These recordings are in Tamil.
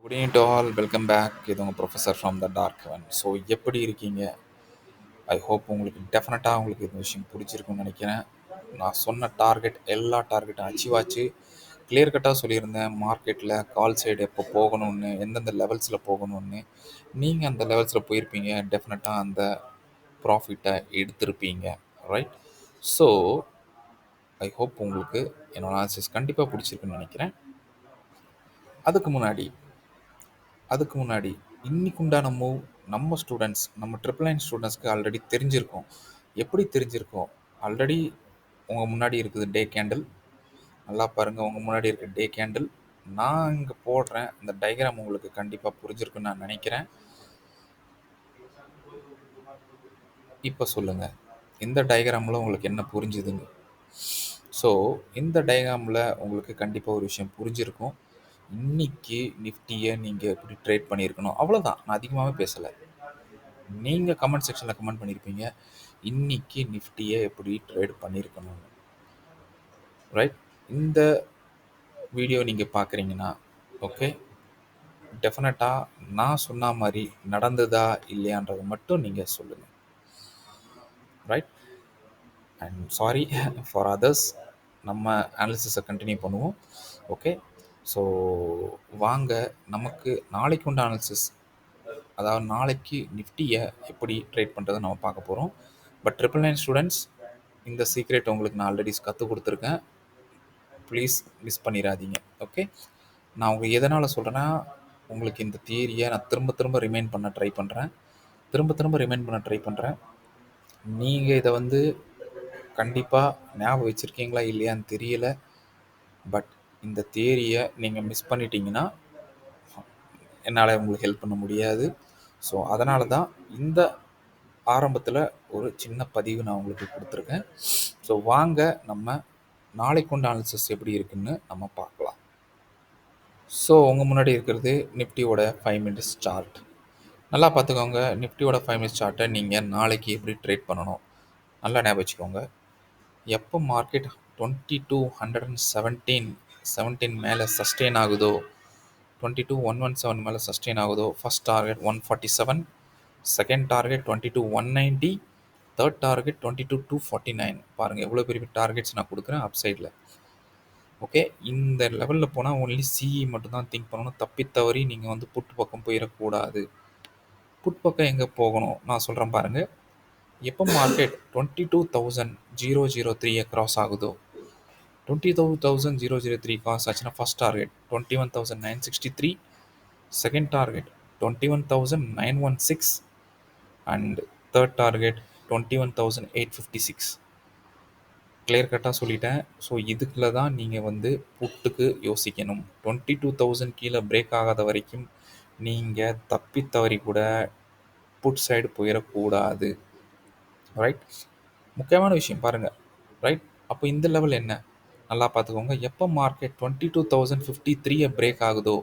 Good evening to all, welcome back. இது உங்கள் professor from the dark heaven. So எப்படி இருக்கீங்க? ஐ ஹோப் உங்களுக்கு டெஃபினட்டாக உங்களுக்கு இந்த விஷயம் பிடிச்சிருக்குன்னு நினைக்கிறேன். நான் சொன்ன டார்கெட் எல்லா டார்கெட்டும் அச்சீவ் ஆச்சு. கிளியர் கட்டாக சொல்லியிருந்தேன் மார்க்கெட்டில் கால் சைடு எப்போ போகணும்னு, எந்தெந்த லெவல்ஸில் போகணும்னு. நீங்கள் அந்த லெவல்ஸில் போயிருப்பீங்க, டெஃபினட்டாக அந்த ப்ராஃபிட்டை எடுத்திருப்பீங்க. ரைட்? ஸோ ஐ ஹோப் உங்களுக்கு என்னோட அனாலிசிஸ் கண்டிப்பாக பிடிச்சிருக்குன்னு நினைக்கிறேன். அதுக்கு முன்னாடி அதுக்கு முன்னாடி இன்னைக்கு உண்டான மூவ் நம்ம ஸ்டூடெண்ட்ஸ், நம்ம ட்ரிபிள் நைன் ஸ்டூடெண்ட்ஸ்க்கு ஆல்ரெடி தெரிஞ்சிருக்கும். எப்படி தெரிஞ்சிருக்கும்? ஆல்ரெடி உங்கள் முன்னாடி இருக்குது டே கேண்டில். நல்லா பாருங்கள், உங்கள் முன்னாடி இருக்க டே கேண்டில். நான் இங்கே போடுறேன் அந்த டயக்ராம் உங்களுக்கு கண்டிப்பாக புரிஞ்சிருக்குன்னு நான் நினைக்கிறேன். இப்போ சொல்லுங்கள், இந்த டயக்ராமில் உங்களுக்கு என்ன புரிஞ்சுதுங்க? ஸோ இந்த டயக்ராமில் உங்களுக்கு கண்டிப்பாக ஒரு விஷயம் புரிஞ்சிருக்கும். இன்னைக்கு நிஃப்டியை நீங்கள் எப்படி ட்ரேட் பண்ணியிருக்கணும், அவ்வளோதான். நான் அதிகமாகவே பேசலை. நீங்கள் கமெண்ட் செக்ஷனில் கமெண்ட் பண்ணியிருப்பீங்க இன்னைக்கு நிஃப்டியை எப்படி ட்ரேட் பண்ணியிருக்கணும். ரைட்? இந்த வீடியோ நீங்கள் பார்க்குறீங்கன்னா ஓகே, டெஃபினட்டாக நான் சொன்ன மாதிரி நடந்ததா இல்லையான்றதை மட்டும் நீங்கள் சொல்லுங்கள். Right? And sorry for others. நம்ம அனாலிசிஸை கண்டினியூ பண்ணுவோம். ஓகே, ஸோ வாங்க நமக்கு நாளைக்கு உண்ட அனாலிசிஸ், அதாவது நாளைக்கு நிஃப்டியை எப்படி ட்ரேட் பண்ணுறதை நம்ம பார்க்க போகிறோம். பட் ட்ரிபிள் நைன் ஸ்டூடெண்ட்ஸ், இந்த சீக்ரெட் உங்களுக்கு நான் ஆல்ரெடி கற்றுக் கொடுத்துருக்கேன். ப்ளீஸ் மிஸ் பண்ணிடாதீங்க. ஓகே, நான் உங்களுக்கு எதனால் சொல்கிறேன்னா, உங்களுக்கு இந்த தியரியை நான் திரும்ப திரும்ப ரிமைண்ட் பண்ண ட்ரை பண்ணுறேன். நீங்கள் இதை கண்டிப்பாக ஞாபகம் வச்சுருக்கீங்களா இல்லையான்னு தெரியல. பட் இந்த தியரியை நீங்கள் மிஸ் பண்ணிட்டீங்கன்னா என்னால் உங்களுக்கு ஹெல்ப் பண்ண முடியாது. ஸோ அதனால தான் இந்த ஆரம்பத்தில் ஒரு சின்ன பதிவு நான் உங்களுக்கு கொடுத்துருக்கேன். ஸோ வாங்க நம்ம நாளைக்கு கொண்ட அனாலிசிஸ் எப்படி இருக்குன்னு நம்ம பார்க்கலாம். ஸோ உங்கள் முன்னாடி இருக்கிறது நிஃப்டியோட 5 மினிட்ஸ் சார்ட். நல்லா பார்த்துக்கோங்க, நிஃப்டியோட 5 மினிட்ஸ் சார்ட்டை நீங்கள் நாளைக்கு எப்படி ட்ரேட் பண்ணணும் நல்லா ஞாபகம் வச்சுக்கோங்க. எப்போ மார்க்கெட் 2217 மேலே சஸ்டெயின் ஆகுதோ, 22117 மேலே சஸ்டெயின் ஆகுதோ, first target 147, second target 22190, third target 22249. பாருங்கள் எவ்வளோ பெரிய டார்கெட்ஸ் நான் கொடுக்குறேன் அப் சைடில். ஓகே, இந்த லெவலில் போனால் ஒன்லி சிஇ மட்டும்தான் திங்க் பண்ணணும். தப்பி தவறி நீங்கள் புட் பக்கம் போயிடக்கூடாது. புட் பக்கம் எங்கே போகணும் நான் சொல்கிறேன் பாருங்கள். எப்போ மார்க்கெட் 22,003 கிராஸ் ஆகுதோ, 22,003 கிராஸ் ஆச்சுன்னா first target 21,963, second target 21,916 and third target 21,856. Clear கட்டாக சொல்லிட்டேன். ஸோ இதுக்குள்ள தான் நீங்கள் புட்டுக்கு யோசிக்கணும். 22,000 கீழே பிரேக் ஆகாத வரைக்கும் நீங்கள் தப்பி தவறி கூட புட் சைடு போயிடக்கூடாது. ரைட்? முக்கியமான விஷயம் பாருங்கள். ரைட்? அப்போ இந்த லெவல் என்ன நல்லா பார்த்துக்கோங்க. எப்போ மார்க்கெட் 22,053 பிரேக் ஆகுதோ,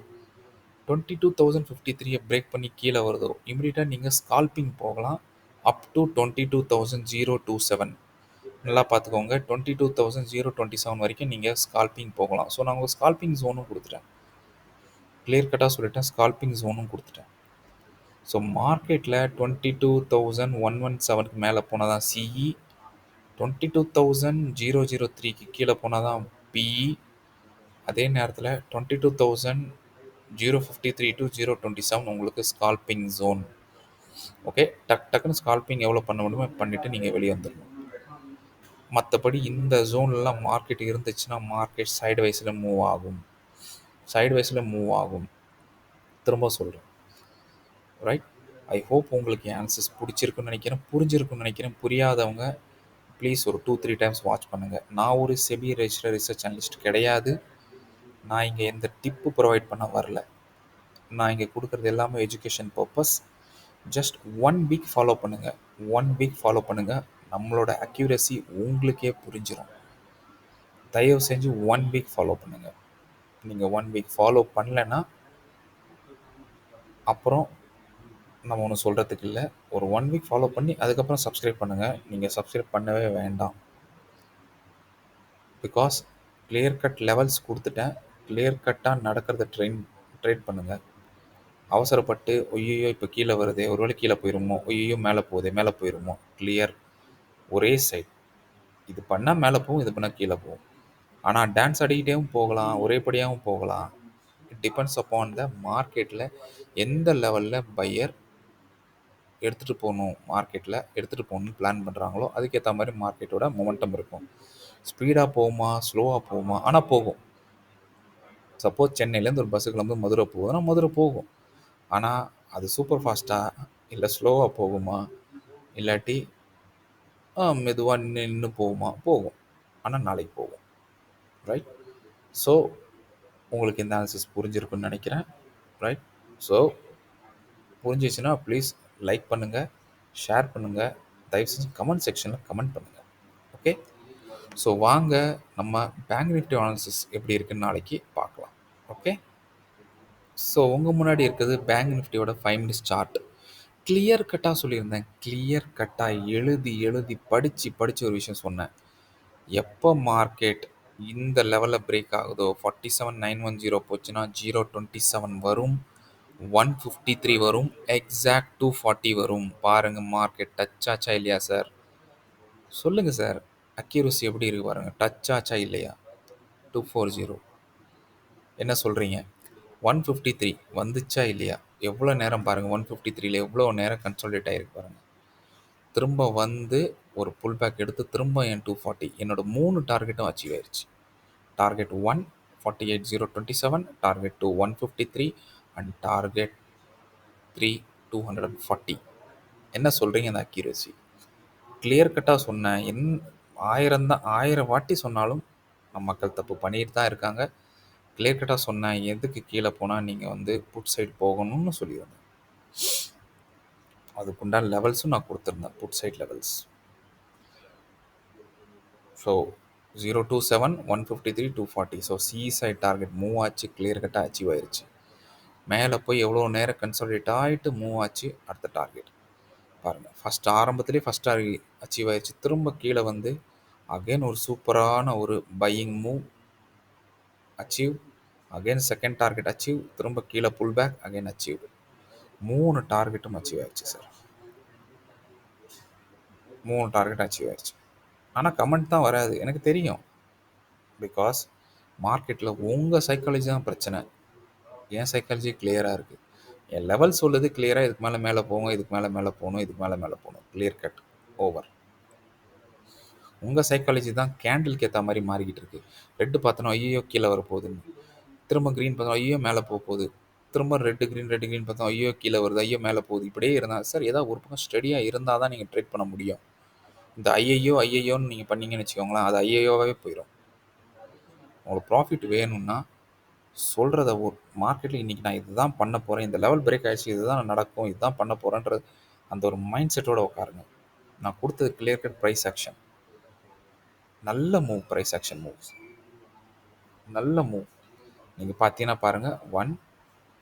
22,053 பிரேக் பண்ணி கீழே வருதோ, இமீடியட்டாக நீங்கள் ஸ்கால்பிங் போகலாம் அப் டு 22,027. நல்லா பார்த்துக்கோங்க, 22,027 வரைக்கும் நீங்கள் ஸ்கால்பிங் போகலாம். ஸோ நான் உங்களுக்கு ஸ்கால்பிங் ஜோனும் கொடுத்துட்டேன். கிளியர் கட்டாக சொல்லிட்டேன், ஸ்கால்பிங் ஜோனும் கொடுத்துட்டேன். ஸோ மார்க்கெட்டில் 22,117க்கு மேலே போனால் தான் சிஇ, 22,003க்கு கீழே போனால் தான் பிஇ, அதே நேரத்தில் 22,053 to 027 உங்களுக்கு ஸ்கால்பிங் ஜோன். ஓகே, டக்குன்னு ஸ்கால்பிங் எவ்வளோ பண்ண முடியுமோ பண்ணிவிட்டு நீங்கள் வெளியே வந்துடணும். மற்றபடி இந்த ஜோன்லாம் மார்க்கெட் இருந்துச்சுன்னா மார்க்கெட் சைடுவைஸில் மூவ் ஆகும். திரும்ப சொல்கிறேன். ரைட்? ஐ ஹோப் உங்களுக்கு என் ஆன்சர்ஸ் பிடிச்சிருக்குன்னு நினைக்கிறேன், புரிஞ்சிருக்குன்னு நினைக்கிறேன். புரியாதவங்க ப்ளீஸ் ஒரு 2-3 டைம்ஸ் வாட்ச் பண்ணுங்கள். நான் ஒரு செபி ரெஜிஸ்டர்ட் ரிசர்ச் அனலிஸ்ட் கிடையாது. நான் இங்கே எந்த டிப்பு ப்ரொவைட் பண்ண வரல. நான் இங்கே கொடுக்குறது எல்லாமே education purpose. Just 1 week follow பண்ணுங்கள். நம்மளோட அக்யூரசி உங்களுக்கே புரிஞ்சிடும். தயவு செஞ்சு 1 வீக் ஃபாலோ பண்ணுங்கள். நீங்கள் 1 வீக் ஃபாலோ பண்ணலைன்னா அப்புறம் நம்ம ஒன்றும் சொல்கிறதுக்கு இல்லை. ஒரு 1 வீக் ஃபாலோ பண்ணி அதுக்கப்புறம் சப்ஸ்கிரைப் பண்ணுங்கள். நீங்கள் சப்ஸ்கிரைப் பண்ணவே வேண்டாம். பிகாஸ் கிளியர் கட் லெவல்ஸ் கொடுத்துட்டேன். கிளியர் கட்டாக நடக்கிறத ட்ரேட் பண்ணுங்கள். அவசரப்பட்டு ஐய்யய்யோ! இப்ப கீழ வருதே! ஒரு வேளை கீழ போயிருமோ! ஐய்யய்யோ! மேல போதே! மேல போயிருமோ! கிளியர். ஒரே சைட். இது பண்ணா மேல போகும். இது பண்ணா கீழ போகும். ஆனா டான்ஸ் ஆடிக்கிட்டேவும் போகலாம். ஒரே படியாவும் போகலாம். இட் டிபெண்ட்ஸ் அப்பான் த மார்க்கெட்ல எந்த லெவல்ல பையர் எடுத்துட்டு போணும். மார்க்கெட்ல எடுத்துட்டு போணும்னு பிளான் பண்றாங்களோ, அதுக்கேத்த மாரி மார்க்கெட்டோட மொமெண்டம் இருக்கும். ஸ்பீடா போகுமா? ஸ்லோவா போகுமா? ஆனா போகும். சப்போஸ் சென்னையிலேருந்து ஒரு பஸ் கிளம்பி மதுரை போகுதுன்னா, மதுரை போகும். ஆனா, அது சூப்பர் ஃபாஸ்ட்டா? இல்ல ஸ்லோவா போகுமா? இல்லாட்டி மெதுவா நின்னு போகுமா? போகும். ஆனா நாளைக்கு போகும். ரைட்? ஸோ, உங்களுக்கு இந்த அனாலிசிஸ் புரிஞ்சிருக்கும்னு நெனைக்கிறேன். ரைட்? ஸோ, புரிஞ்சிச்சுன்னா ப்ளீஸ் லைக் பண்ணுங்க, ஷேர் பண்ணுங்க. தயவு செஞ்சு கமெண்ட் செக்ஷன்ல கமெண்ட் பண்ணுங்க. ஓகே? ஸோ வாங்க நம்ம பேங்க் நிஃப்டி அனாலிசிஸ் எப்படி இருக்குன்னு நாளைக்கு பார்க்கலாம். ஓகே? ஸோ உங்க முன்னாடி இருக்கிறது பேங்க் நிஃப்டியோட 5 மினிட்ஸ் சார்ட். கிளியர் கட்டா சொல்லியிருந்தேன். கிளியர் கட்டா எழுதி எழுதி படிச்சு படிச்சு ஒரு விஷயம் சொன்னேன். எப்போ மார்க்கெட் இந்த லெவல்ல பிரேக் ஆகுதோ 47,910 போச்சுன்னா 0.27 வரும், 153 வரும், எக்ஸாக்ட் 240 வரும். பாருங்க மார்க்கெட் டச் ஆச்சா இல்லையா சார்? சொல்லுங்க சார். அக்யூரசி எப்படி இருக்கு பாருங்க. டச் ஆச்சா இல்லையா? 240 என்ன சொல்றீங்க? 153 வந்துச்சா இல்லையா? எவ்வளோ நேரம் பாருங்க. 153ல எவ்வளோ நேரம் கன்சாலிடேட் ஆயிருக்கு பாருங்க. திரும்ப வந்து ஒரு புல் பேக் எடுத்து திரும்ப என் 240 என்னோட 3 டார்கெட்டும் அச்சீவ் ஆயிருச்சு. Target 1 48,027, target 2 153 and target 3 240. என்ன சொல்றீங்க அந்த அக்யூரசி? கிளியர் கட்டா சொன்னேன். 1000 தான் 1000 வாட்டி சொன்னாலும் மக்கள் தப்பு பண்ணிட்டு தான் இருக்காங்க. கிளியர் கட்டா சொன்னேன். எதுக்கு கீழ போனா நீங்க வந்து புட் சைடு போகணும்னு சொல்லியிருந்தேன். அதுக்குண்டான லெவல்ஸும் நான் குடுத்திருந்தேன். Put side levels. So 027, 153, 240. So C side target move ஆச்சு. கிளியர் கட்டா அச்சீவ் ஆயிருச்சு. மேலே போய் எவ்வளோ நேரம் கன்சாலிடேட் ஆயிட்டு மூவ் ஆச்சு. அடுத்த டார்கெட் பாருங்க. ஃபர்ஸ்ட் டார்கெட் அச்சீவ் ஆயிருச்சு. திரும்ப கீழ வந்து அகைன் ஒரு சூப்பரான ஒரு buying move achieve. Again second target achieve. திரும்ப கீழ புல் பேக் அகைன் அச்சீவ். 3 டார்கெட்டும் அச்சீவ் ஆயிருச்சு சார். 3 டார்கெட் அச்சீவ் ஆயிருச்சு. ஆனா கமெண்ட் தான் வராது. எனக்கு தெரியும். பிகாஸ் மார்க்கெட்ல உங்க சைக்காலஜி தான் பிரச்சனை. என் சைக்காலஜி கிளியரா இருக்கு. என் லெவல் சொல்லுது கிளியரா இதுக்கு மேல மேல போங்க, இதுக்கு மேல மேல போணும், இதுக்கு மேல மேல போணும். Clear cut. ஓவர். உங்க சைக்காலஜி தான் கேண்டிலுக்கு ஏத்த மாரி மாறிக்கிட்டு இருக்கு. ரெட் பார்த்தோன்னா ஐய்யயோ! கீழ வரப்போகுதுன்னு. திரும்ப கிரீன் பார்த்தா ஐய்யயோ! மேல போகுது. திரும்ப ரெட் கிரீன் பார்த்தா ஐய்யயோ! கீழ வருது. ஐயோ! மேல போகுது. இப்படியே இருந்தா சார் ஏதாவது ஒரு பக்கம் ஸ்டடியா இருந்தா தான் நீங்க ட்ரேட் பண்ண முடியும். இந்த ஐய்யய்யோ! ஐய்யய்யோன்னு நீங்க பண்ணீங்கன்னு வச்சுக்கோங்களேன், அது ஐய்யய்யோவாவே போயிரும். உங்களுக்கு ப்ராஃபிட் வேணும்னா சொல்றத மார்க்கெட்ல இன்னைக்கு நான் இதுதான் பண்ண போறேன். இந்த லெவல் பிரேக் ஆயிடுச்சு. இதுதான் நடக்கும். இதுதான் பண்ண போறேன்ற அந்த ஒரு மைண்ட் செட்டோட உட்காருங்க. நான் குடுத்தது கிளியர் கட் பிரைஸ் ஆக்ஷன். நல்ல மூவ் பிரைஸ் ஆக்ஷன் மூவ்ஸ். நல்ல மூவ். நீங்க பார்த்தீங்கன்னா பாருங்க. 1,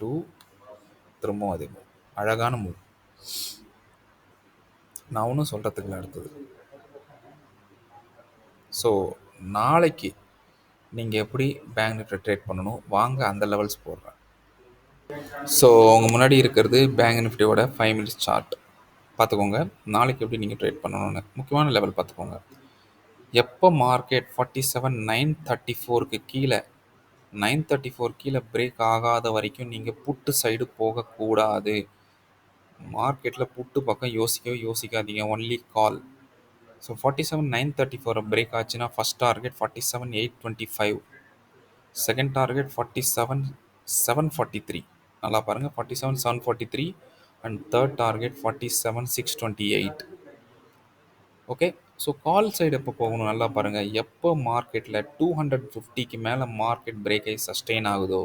2 திரும்பவும் அதே மூவ். அழகான மூவ். நான் ஒண்ணும் சொல்றதுக்கு இல்ல அடுத்தது. ஸோ நாளைக்கு நீங்க எப்படி பேங்க் நிஃப்டி ட்ரேட் பண்ணணும்? வாங்க அந்த லெவல்ஸ் போடுறேன். ஸோ உங்க முன்னாடி இருக்கிறது பேங்க் நிஃப்டியோட 5 மினிட்ஸ் சார்ட். பார்த்துக்கோங்க. நாளைக்கு எப்படி நீங்கள் ட்ரேட் பண்ணணும்னு முக்கியமான லெவல் பார்த்துக்கோங்க. எப்போ மார்க்கெட் 47,934க்கு கீழே 934 கீழே பிரேக் ஆகாத வரைக்கும் நீங்கள் புட்டு சைடு போகக்கூடாது. மார்க்கெட்டில் புட்டு பக்கம் யோசிக்காதீங்க. ஒன்லி கால். ஸோ 47,934 பிரேக் ஆச்சுன்னா ஃபர்ஸ்ட் டார்கெட் 47,825, செகண்ட் டார்கெட் 47,743. நல்லா பாருங்கள். 47,743 and third target 47,628. Okay. So call side எப்போ போகணும் நல்லா பாருங்கள். எப்போ மார்க்கெட்டில் 250க்கு மேலே மார்க்கெட் பிரேக் ஆகி சஸ்டெயின் ஆகுதோ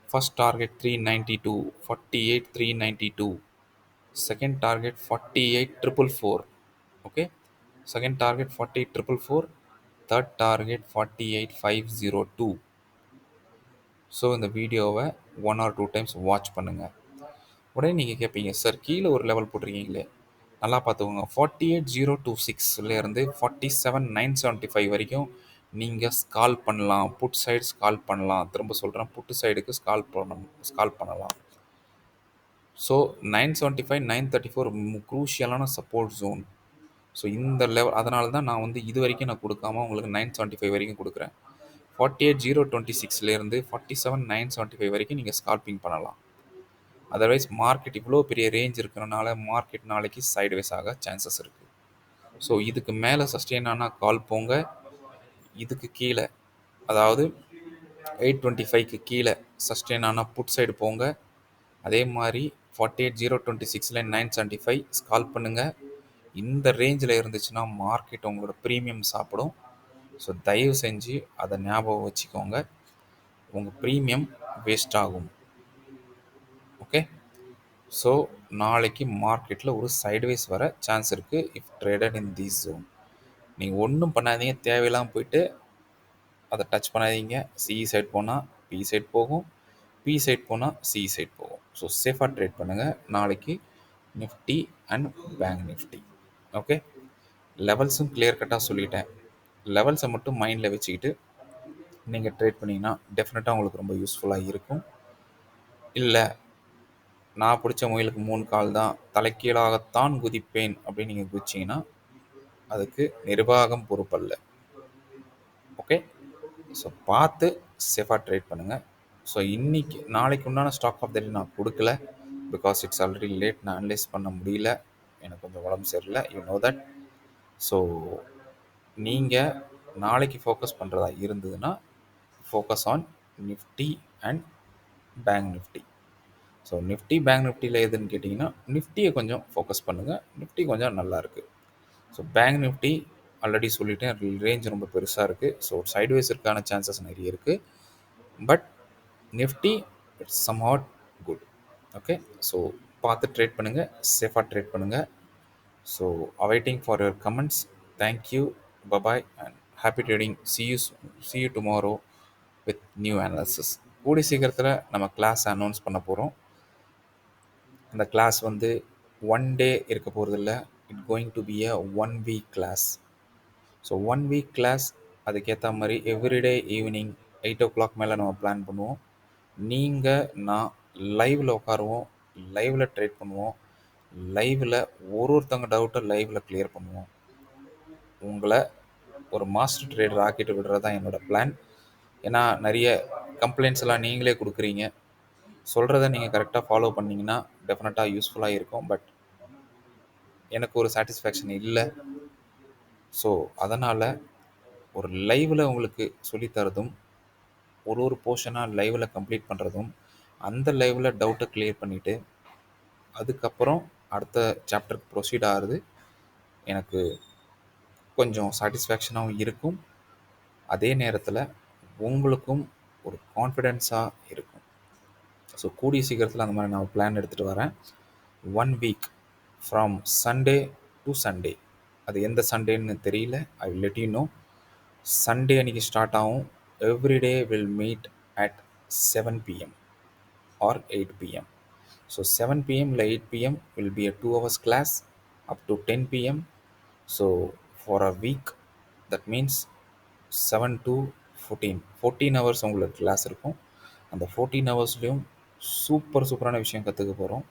first target 392, 48,392, second target 48,444. Okay. Second target 48,444, third target 48,502. So இந்த வீடியோவை 1 or 2 டைம்ஸ் வாட்ச் பண்ணுங்கள். உடனே நீங்கள் கேட்பீங்க சார் கீழே ஒரு லெவல் போட்டிருக்கீங்களே நல்லா பார்த்துக்கோங்க. 48,026லேருந்து 47,975 வரைக்கும் நீங்கள் ஸ்கால் பண்ணலாம். புட் சைடு ஸ்கால் பண்ணலாம். திரும்ப சொல்கிறேன் புட்டு சைடுக்கு ஸ்கால் பண்ணலாம். ஸோ 975, 934 குரூஷியலான சப்போர்ட் ஜோன். ஸோ இந்த லெவல் அதனால தான் நான் வந்து இது வரைக்கும் நான் கொடுக்காம உங்களுக்கு 975 வரைக்கும் கொடுக்குறேன். 48,026லேருந்து 47,975 வரைக்கும் நீங்கள் ஸ்கால்பிங் பண்ணலாம். அதர்வைஸ் மார்க்கெட் இவ்வளோ பெரிய ரேஞ்ச் இருக்கிறனால மார்க்கெட் நாளைக்கு சைட்வேஸ் ஆக சான்சஸ் இருக்குது. ஸோ இதுக்கு மேலே சஸ்டெயின் ஆனால் கால் போங்க. இதுக்கு கீழே அதாவது 825க்கு கீழே சஸ்டெயின் ஆனால் புட் சைடு போங்க. அதே மாதிரி 48,026ல 975 ஸ்கால் பண்ணுங்கள். இந்த ரேஞ்சில் இருந்துச்சுன்னா மார்க்கெட் உங்களோட ப்ரீமியம் சாப்பிடும். ஸோ தயவு செஞ்சு அதை ஞாபகம் வச்சுக்கோங்க. உங்கள் ப்ரீமியம் வேஸ்ட் ஆகும். ஓகே. ஸோ நாளைக்கு மார்க்கெட்டில் ஒரு சைட்வேஸ் வர சான்ஸ் இருக்குது if traded in these zone. நீங்கள் ஒன்றும் பண்ணாதீங்க, தேவையில்லாமல் போயிட்டு அதை டச் பண்ணாதீங்க. சிஇ சைட் போனால் பி சைட் போகும், பி சைட் போனால் சி சைட் போகும். ஸோ சேஃபாக ட்ரேட் பண்ணுங்கள் நாளைக்கு Nifty and bank Nifty. Okay. லெவல்ஸும் கிளியர் கட்டாக சொல்லிட்டேன். லெவல்ஸை மட்டும் மைண்டில் வச்சுக்கிட்டு நீங்கள் ட்ரேட் பண்ணிங்கன்னா டெஃபினட்டாக உங்களுக்கு ரொம்ப யூஸ்ஃபுல்லாக இருக்கும். இல்லை நான் பிடிச்ச முயலுக்கு 3 கால் தான், தலைக்கீழாகத்தான் குதிப்பேன் அப்படின்னு நீங்கள் குதிச்சிங்கன்னா அதுக்கு நிர்வாகம் பொறுப்பல்ல. ஓகே. ஸோ பார்த்து சேஃபாக ட்ரேட் பண்ணுங்கள். ஸோ இன்றைக்கி நாளைக்கு உண்டான ஸ்டாக் ஆஃப் த டே நான் கொடுக்கல. Because it's already late. நான் அனலைஸ் பண்ண முடியல, எனக்கு கொஞ்சம் உடம்பு சரியில்லை, யூ நோ தட். ஸோ நீங்கள் நாளைக்கு ஃபோக்கஸ் பண்ணுறதா இருந்ததுன்னா focus on Nifty and bank Nifty. So Nifty bank நிஃப்டியில் எதுன்னு கேட்டிங்கன்னா நிஃப்டியை கொஞ்சம் ஃபோக்கஸ் பண்ணுங்கள். நிஃப்டி கொஞ்சம் நல்லா இருக்குது. ஸோ பேங்க் நிஃப்டி ஆல்ரெடி சொல்லிட்டேன், ரேஞ்ச் ரொம்ப பெருசாக இருக்குது. ஸோ சைட்வேஸ் இருக்கான சான்சஸ் நிறைய இருக்குது. But Nifty it's somewhat good. Okay. So பார்த்து ட்ரேட் பண்ணுங்கள், சேஃபாக ட்ரேட் பண்ணுங்கள். So awaiting for your comments. Thank you. Bye-bye and happy trading. See you tomorrow with new analysis. கூடி சீக்கிரத்தில் நம்ம கிளாஸ் அனௌன்ஸ் பண்ண போகிறோம். அந்த கிளாஸ் வந்து 1 டே இருக்க போகிறதில்ல, it going to be a 1 week class. So 1 week class அதுக்கேற்ற மாதிரி எவ்ரிடே ஈவினிங் 8 o'clock மேலே நம்ம பிளான் பண்ணுவோம். நீங்கள் நான் லைவில் உட்காருவோம், லைவில் ட்ரேட் பண்ணுவோம், லைவில் ஒருத்தங்க டவுட்டை லைவில் கிளியர் பண்ணுவோம். உங்களை ஒரு மாஸ்டர் ட்ரேடர் ஆக்கிட்டு விடுறது தான் என்னோடய பிளான். ஏன்னா நிறைய கம்ப்ளைண்ட்ஸ் எல்லாம் நீங்களே கொடுக்குறீங்க. சொல்கிறத நீங்கள் கரெக்டாக ஃபாலோ பண்ணிங்கன்னா டெஃபினட்டாக யூஸ்ஃபுல்லாக இருக்கும். பட் எனக்கு ஒரு சாட்டிஸ்ஃபேக்ஷன் இல்லை. ஸோ அதனால் ஒரு லைவில் உங்களுக்கு சொல்லித்தரதும், ஒரு போர்ஷனாக லைவில் கம்ப்ளீட் பண்ணுறதும், அந்த லைவில் டவுட்டை கிளியர் பண்ணிவிட்டு அதுக்கப்புறம் அடுத்த சாப்டருக்கு ப்ரொசீட் ஆகிறது எனக்கு கொஞ்சம் சாட்டிஸ்ஃபேக்ஷனாகவும் இருக்கும். அதே நேரத்தில் உங்களுக்கும் ஒரு கான்ஃபிடென்ஸாக இருக்கும். ஸோ கூடிய சீக்கிரத்தில் அந்த மாதிரி நான் பிளான் எடுத்துகிட்டு வரேன். 1 week from Sunday to Sunday. அது எந்த சண்டேன்னு தெரியல, I will let you know. Sunday அன்றைக்கி ஸ்டார்ட் ஆகும். Everyday will meet at 7 PM or 8 PM. So 7 PM இல்லை 8 PM will be a 2 hours class up to 10 PM. So for a week that means 7 to 14 hours உங்களுக்கு கிளாஸ் இருக்கும். அந்த 14 ஹவர்ஸ்லேயும் சூப்பரான விஷயம் கற்றுக்க போகிறோம்.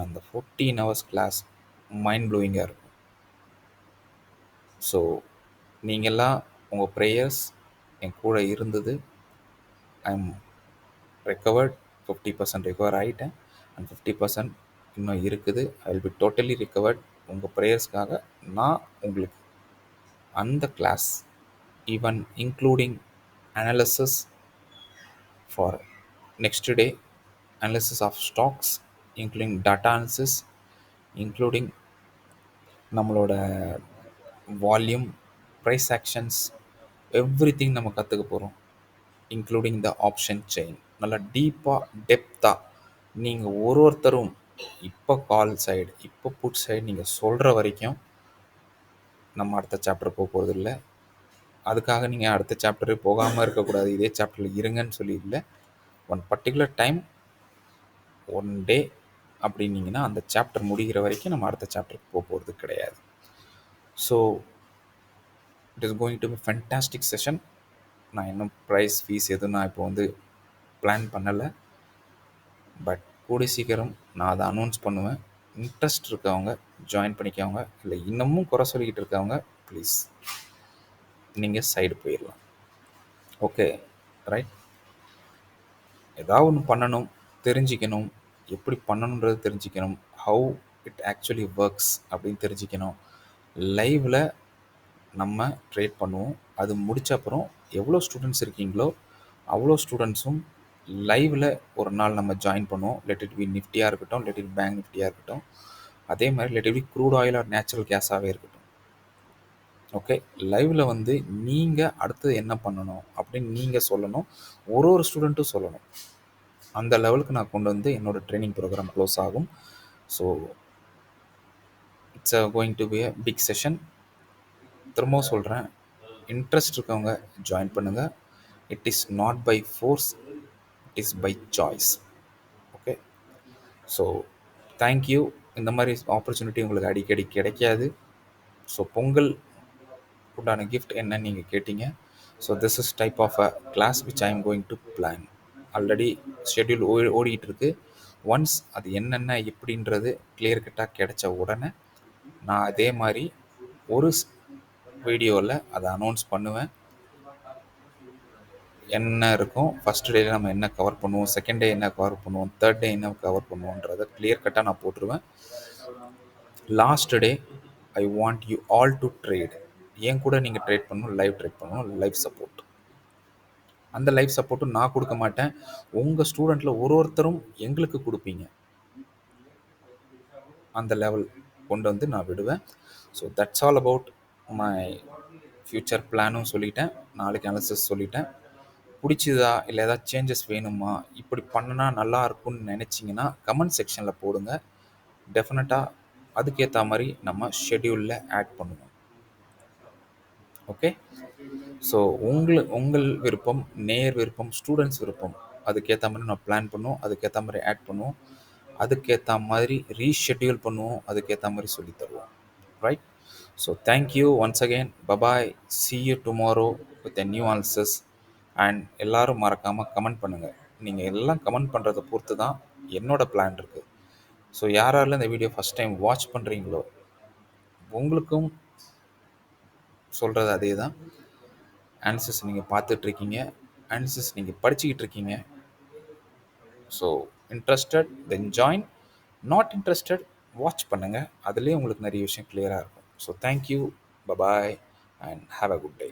அந்த 14 ஹவர்ஸ் கிளாஸ் மைண்ட் ப்ளோயிங்காக இருக்கும். ஸோ நீங்கள்லாம் உங்கள் ப்ரேயர்ஸ் என் கூட இருந்தது. I am recovered. 50% ரெக்கவர் ஆகிட்டேன் அண்ட் 50% இன்னும் இருக்குது. I will be totally recovered. உங்கள் ப்ரேயர்ஸ்க்காக நான் உங்களுக்கு அந்த class even including analysis for next day, analysis of stocks, including data analysis, including நம்மளோட volume, price actions, everything நம்ம கற்றுக்க போகிறோம். Including the option chain. நல்லா டீப்பாக டெப்த்தாக நீங்கள் ஒருத்தரும் இப்போ கால் சைடு, இப்போ புட் சைடு நீங்கள் சொல்கிற வரைக்கும் நம்ம அடுத்த சாப்டர் போகிறது இல்லை. அதுக்காக நீங்கள் அடுத்த சாப்டரு போகாமல் இருக்கக்கூடாது, இதே சாப்டரில் இருங்கன்னு சொல்லி இல்லை. ஒன் பர்டிகுலர் டைம், 1 டே அப்படின்னீங்கன்னா அந்த சாப்டர் முடிகிற வரைக்கும் நம்ம அடுத்த சாப்டருக்கு போகிறது கிடையாது. So it is going to B fantastic session. நான் இன்னும் ப்ரைஸ் ஃபீஸ் எதுவும் நான் இப்போ வந்து பிளான் பண்ணலை. பட் கூடிய சீக்கிரம் நான் அதை அனௌன்ஸ் பண்ணுவேன். இன்ட்ரெஸ்ட் இருக்கவங்க ஜாயின் பண்ணிக்கோங்க. இல்லை இன்னமும் குறை சொல்லிக்கிட்டு இருக்கவங்க ப்ளீஸ் நீங்கள் சைடு போயிடலாம். Okay, right. ஏதாவது ஒன்று பண்ணணும், தெரிஞ்சுக்கணும், எப்படி பண்ணணுன்றது தெரிஞ்சுக்கணும், ஹவு இட் ஆக்சுவலி ஒர்க்ஸ் அப்படின்னு தெரிஞ்சுக்கணும். லைவில் நம்ம ட்ரேட் பண்ணுவோம். அது முடிச்ச அப்புறம் எவ்வளோ ஸ்டூடெண்ட்ஸ் இருக்கீங்களோ அவ்வளோ ஸ்டூடெண்ட்ஸும் லைவில் ஒரு நாள் நம்ம ஜாயின் பண்ணுவோம். லெட் இட் பி நிஃப்டியாக இருக்கட்டும், லெட் இட் பேங்க் நிஃப்டியாக இருக்கட்டும், அதே மாதிரி let it be crude oil or natural கேஸாகவே இருக்கட்டும். ஓகே, லைவில் வந்து நீங்கள் அடுத்தது என்ன பண்ணணும் அப்படின்னு நீங்கள் சொல்லணும். ஒரு ஒரு ஸ்டூடெண்ட்டும் சொல்லணும். அந்த லெவலுக்கு நான் கொண்டு வந்து என்னோடய ட்ரைனிங் ப்ரோக்ராம் க்ளோஸ் ஆகும். So it's going to be a big session. திரும்பவும் சொல்கிறேன், இன்ட்ரெஸ்ட் இருக்கவங்க ஜாயின் பண்ணுங்கள். It is not by force, it is by choice. Okay, so thank you. இந்த மாதிரி ஆப்பர்ச்சுனிட்டி உங்களுக்கு அடிக்கடி கிடைக்காது. ஸோ பொங்கல் உண்டான கிஃப்ட் என்னன்னு நீங்கள் கேட்டீங்க. So this is type of a class which I am going to plan. Already schedule ஓடிக்கிட்டு இருக்கு. ஒன்ஸ் அது என்னென்ன எப்படின்றது கிளியர் கட்டாக கிடைச்ச உடனே நான் அதே மாதிரி ஒரு வீடியோவில் அதை அனௌன்ஸ் பண்ணுவேன். என்ன இருக்கும், ஃபஸ்ட் டேயில் நம்ம என்ன கவர் பண்ணுவோம், செகண்ட் டே என்ன கவர் பண்ணுவோம், தேர்ட் டே என்ன கவர் பண்ணுவோன்றதை கிளியர் கட்டாக நான் போட்டுருவேன். Last day I want you all to trade. என் கூட நீங்கள் ட்ரேட் பண்ணணும், லைவ் ட்ரேட் பண்ணணும், லைவ் சப்போர்ட். அந்த லைவ் சப்போர்ட்டும் நான் கொடுக்க மாட்டேன், உங்கள் ஸ்டூடெண்ட்டில் ஒரு ஒருத்தரும் எங்களுக்கு கொடுப்பீங்க. அந்த லெவல் கொண்டு வந்து நான் விடுவேன். So that's all about my future பிளானும் சொல்லிட்டேன், நாளைக்கு அனாலிசிஸ் சொல்லிட்டேன். பிடிச்சதா இல்லை ஏதாவது சேஞ்சஸ் வேணுமா, இப்படி பண்ணினா நல்லா இருக்கும்னு நினச்சிங்கன்னா கமெண்ட் செக்ஷனில் போடுங்க. டெஃபினட்டாக அதுக்கேற்ற மாதிரி நம்ம ஷெட்யூலில் ஆட் பண்ணுவோம். ஓகே, ஸோ உங்கள் விருப்பம், நேர் விருப்பம், ஸ்டூடெண்ட்ஸ் விருப்பம், அதுக்கேற்ற மாதிரி நான் பிளான் பண்ணுவோம், அதுக்கேற்ற மாதிரி ஆட் பண்ணுவோம், அதுக்கேற்ற மாதிரி ரீஷெட்யூல் பண்ணுவோம், அதுக்கேற்ற மாதிரி சொல்லி தருவோம். Right. So thank you once again. Bye bye. C you tomorrow with a new analysis. And எல்லோரும் மறக்காமல் கமெண்ட் பண்ணுங்கள். நீங்கள் எல்லாம் கமெண்ட் பண்ணுறதை பொறுத்து தான் என்னோட பிளான் இருக்குது. ஸோ யாரால இந்த வீடியோ ஃபஸ்ட் டைம் வாட்ச் பண்ணுறீங்களோ உங்களுக்கும் சொல்கிறது அதே தான். அனாலிசிஸ் நீங்கள் பார்த்துட்ருக்கீங்க, அனாலிசிஸ் நீங்கள் படிச்சுக்கிட்டு இருக்கீங்க. So interested then join, not interested watch பண்ணுங்கள். அதுலேயே உங்களுக்கு நிறைய விஷயம் கிளியராக இருக்கும். So thank you, bye bye and have a good day.